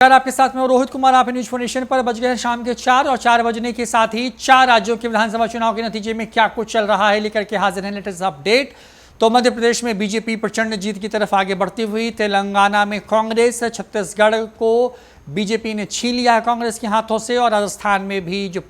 आपके साथ में रोहित कुमार, आप न्यूज फोनेशन पर। बज गए हैं शाम के 4 और 4 बजने के साथ ही 4 राज्यों के विधानसभा चुनाव के नतीजे में क्या कुछ चल रहा है लेकर के हाजिर है लेटेस्ट अपडेट। तो मध्य प्रदेश में बीजेपी प्रचंड जीत की तरफ आगे बढ़ती हुई, तेलंगाना में कांग्रेस, छत्तीसगढ़ को बीजेपी ने छीन लिया है कांग्रेस के हाथों से, और राजस्थान में भी जो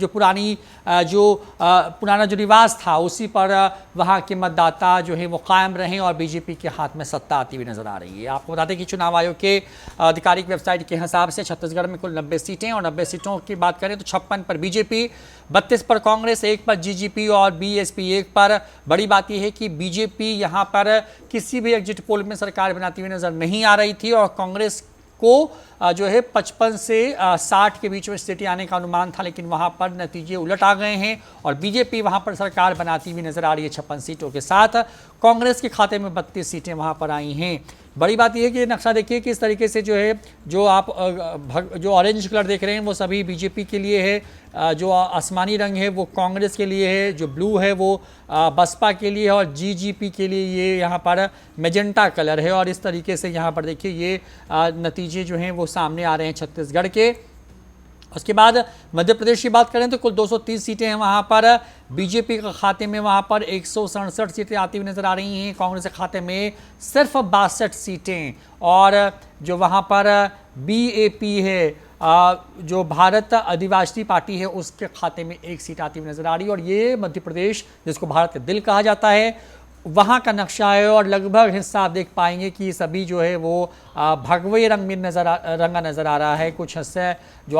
पुराना जो रिवाज था उसी पर वहां के मतदाता जो है वो कायम रहे और बीजेपी के हाथ में सत्ता आती हुई नजर आ रही है। आपको बता दें कि चुनाव आयोग के आधिकारिक वेबसाइट के हिसाब से छत्तीसगढ़ में कुल 90 सीटें, और 90 सीटों की बात करें तो 56 पर बीजेपी, 32 पर कांग्रेस, 1 पर जीजीपी और बीएसपी 1 पर। बड़ी बात यह है कि बीजेपी यहां पर किसी भी एग्जिट पोल में सरकार बनाती हुई नजर नहीं आ रही थी, और कांग्रेस को जो है 55 से 60 के बीच में स्थिति आने का अनुमान था, लेकिन वहां पर नतीजे उलट आ गए हैं और बीजेपी वहां पर सरकार बनाती हुई नजर आ रही है 56 सीटों के साथ। कांग्रेस के खाते में 32 सीटें वहां पर आई हैं। बड़ी बात यह है कि नक्शा देखिए कि इस तरीके से जो है जो ऑरेंज कलर देख रहे हैं वो सभी बीजेपी के लिए है, जो आसमानी रंग है वो कांग्रेस के लिए है, जो ब्लू है वो बसपा के लिए है, और जीजीपी के लिए ये यहाँ पर मेजेंटा कलर है। और इस तरीके से यहाँ पर देखिए ये नतीजे जो हैं वो सामने आ रहे हैं छत्तीसगढ़ के। उसके बाद मध्य प्रदेश की बात करें तो कुल 230 सीटें हैं वहाँ पर बीजेपी के खाते में, वहाँ पर 167 सीटें आती हुई नजर आ रही हैं। कांग्रेस के खाते में सिर्फ 62 सीटें, और जो वहाँ पर बीएपी है, जो भारत आदिवासी पार्टी है, उसके खाते में 1 सीट आती हुई नजर आ रही है। और ये मध्य प्रदेश जिसको भारत का दिल कहा जाता है वहाँ का नक्शा है, और लगभग हिस्सा आप देख पाएंगे कि सभी जो है वो भगवे रंग में रंगा नज़र आ रहा है। कुछ हिस्से जो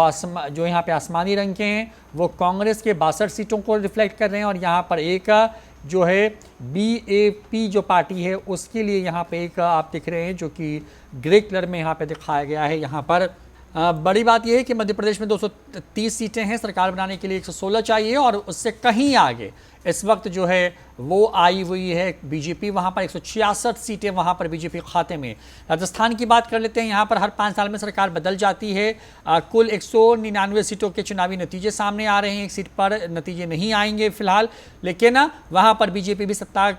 यहाँ पे आसमानी रंग के हैं वो कांग्रेस के 62 सीटों को रिफ्लेक्ट कर रहे हैं, और यहाँ पर एक जो है बीएपी जो पार्टी है उसके लिए यहाँ पे एक आप देख रहे हैं जो कि ग्रे कलर में यहाँ पे दिखाया गया है। यहाँ पर बड़ी बात यह है कि मध्य प्रदेश में 230 सीटें हैं, सरकार बनाने के लिए 116 चाहिए, और उससे कहीं आगे इस वक्त जो है वो आई हुई है बीजेपी। वहाँ पर 166 सीटें वहाँ पर बीजेपी खाते में। राजस्थान की बात कर लेते हैं, यहाँ पर हर 5 साल में सरकार बदल जाती है। कुल 199 सीटों के चुनावी नतीजे सामने आ रहे हैं, 1 सीट पर नतीजे नहीं आएंगे फिलहाल, लेकिन वहाँ पर बीजेपी भी सत्ता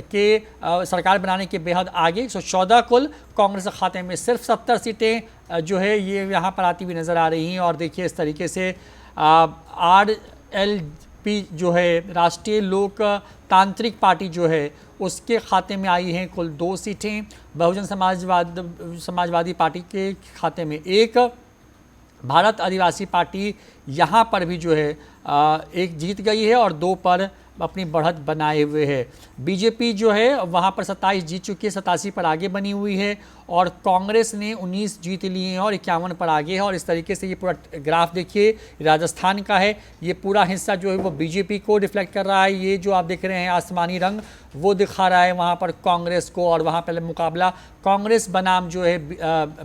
के सरकार बनाने के बेहद आगे। 114 कुल, कांग्रेस के खाते में सिर्फ 70 सीटें जो है ये यहाँ पर आती हुई नज़र आ रही हैं। और देखिए इस तरीके से RLP जो है राष्ट्रीय लोक तांत्रिक पार्टी जो है उसके खाते में आई हैं कुल 2 सीटें, बहुजन समाजवादी पार्टी के खाते में 1, भारत आदिवासी पार्टी यहाँ पर भी जो है 1 जीत गई है और 2 पर अपनी बढ़त बनाए हुए है। बीजेपी जो है वहाँ पर 27 जीत चुकी है, 87 पर आगे बनी हुई है, और कांग्रेस ने 19 जीत लिए हैं और 51 पर आगे है। और इस तरीके से ये पूरा ग्राफ देखिए राजस्थान का है, ये पूरा हिस्सा जो है वो बीजेपी को रिफ्लेक्ट कर रहा है। ये जो आप देख रहे हैं आसमानी रंग वो दिखा रहा है वहाँ पर कांग्रेस को, और वहाँ पहले मुकाबला कांग्रेस बनाम जो है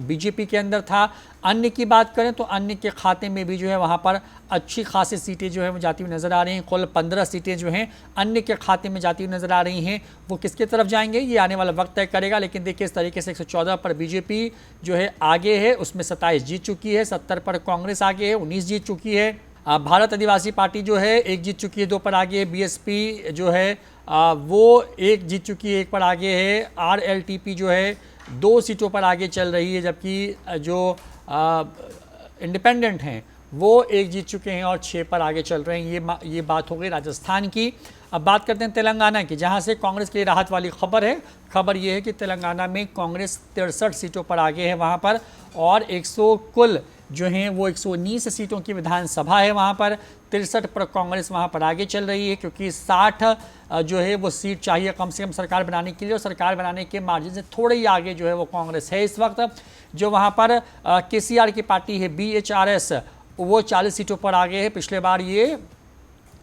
बीजेपी के अंदर था। अन्य की बात करें तो अन्य के खाते में भी जो है वहाँ पर अच्छी खासी सीटें जो है वो जाती हुई नज़र आ रही हैं। कुल 15 सीटें जो हैं अन्य के खाते में जाती हुई नज़र आ रही हैं। वो किसके तरफ जाएंगे ये आने वाला वक्त तय करेगा, लेकिन देखिए इस तरीके से 114 पर बीजेपी जो है आगे है, उसमें 27 जीत चुकी है, 70 पर कांग्रेस आगे है, 19 जीत चुकी है। भारत आदिवासी पार्टी जो है 1 जीत चुकी है, 2 पर आगे है। बीएसपी जो है वो 1 जीत चुकी है, 1 पर आगे है। RLTP जो है 2 सीटों पर आगे चल रही है, जबकि जो इंडिपेंडेंट हैं वो 1 जीत चुके हैं और 6 पर आगे चल रहे हैं। ये बात हो गई राजस्थान की। अब बात करते हैं तेलंगाना की, जहां से कांग्रेस के लिए राहत वाली खबर है। खबर ये है कि तेलंगाना में कांग्रेस 63 सीटों पर आगे है वहां पर, और 100 कुल जो हैं वो 119 सीटों की विधानसभा है वहाँ पर। 63 पर कांग्रेस वहाँ पर आगे चल रही है, क्योंकि 60 जो है वो सीट चाहिए कम से कम सरकार बनाने के लिए, और सरकार बनाने के मार्जिन से थोड़े ही आगे जो है वो कांग्रेस है इस वक्त। जो वहाँ पर KCR की पार्टी है BHRS, वो 40 सीटों पर आगे है। पिछले बार ये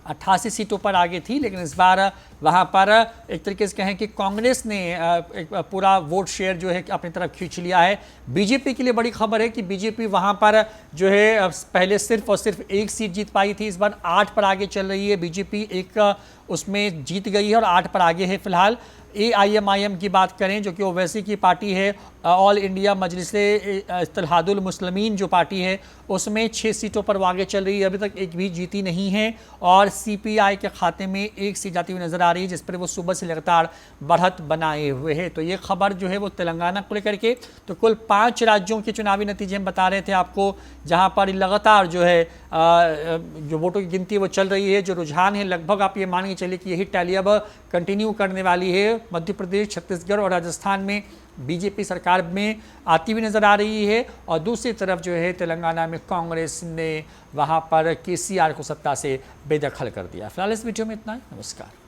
88 सीटों पर आगे थी, लेकिन इस बार वहाँ पर एक तरीके से कहें कि कांग्रेस ने एक पूरा वोट शेयर जो है अपनी तरफ खींच लिया है। बीजेपी के लिए बड़ी खबर है कि बीजेपी वहाँ पर जो है पहले सिर्फ और सिर्फ 1 सीट जीत पाई थी, इस बार 8 पर आगे चल रही है। बीजेपी एक उसमें जीत गई है और 8 पर आगे है फिलहाल। AIMIM की बात करें जो कि ओवैसी की पार्टी है, ऑल इंडिया मजलिसे इत्तेहादुल मुस्लिमीन जो पार्टी है उसमें 6 सीटों पर वो आगे चल रही है, अभी तक एक भी जीती नहीं है। और CPI के खाते में 1 सीट जाती हुई नजर आ रही है, जिस पर वो सुबह से लगातार बढ़त बनाए हुए हैं। तो ये खबर जो है वो तेलंगाना को लेकर के, तो कुल 5 राज्यों के चुनावी नतीजे हम बता रहे थे आपको, जहां पर लगातार जो है जो वोटों की गिनती वो चल रही है। जो रुझान है लगभग आप ये मान के चलिए कि यही टैली अब कंटिन्यू करने वाली है। मध्य प्रदेश, छत्तीसगढ़ और राजस्थान में बीजेपी सरकार में आती हुई नजर आ रही है, और दूसरी तरफ जो है तेलंगाना में कांग्रेस ने वहां पर केसीआर को सत्ता से बेदखल कर दिया। फिलहाल इस वीडियो में इतना ही। नमस्कार।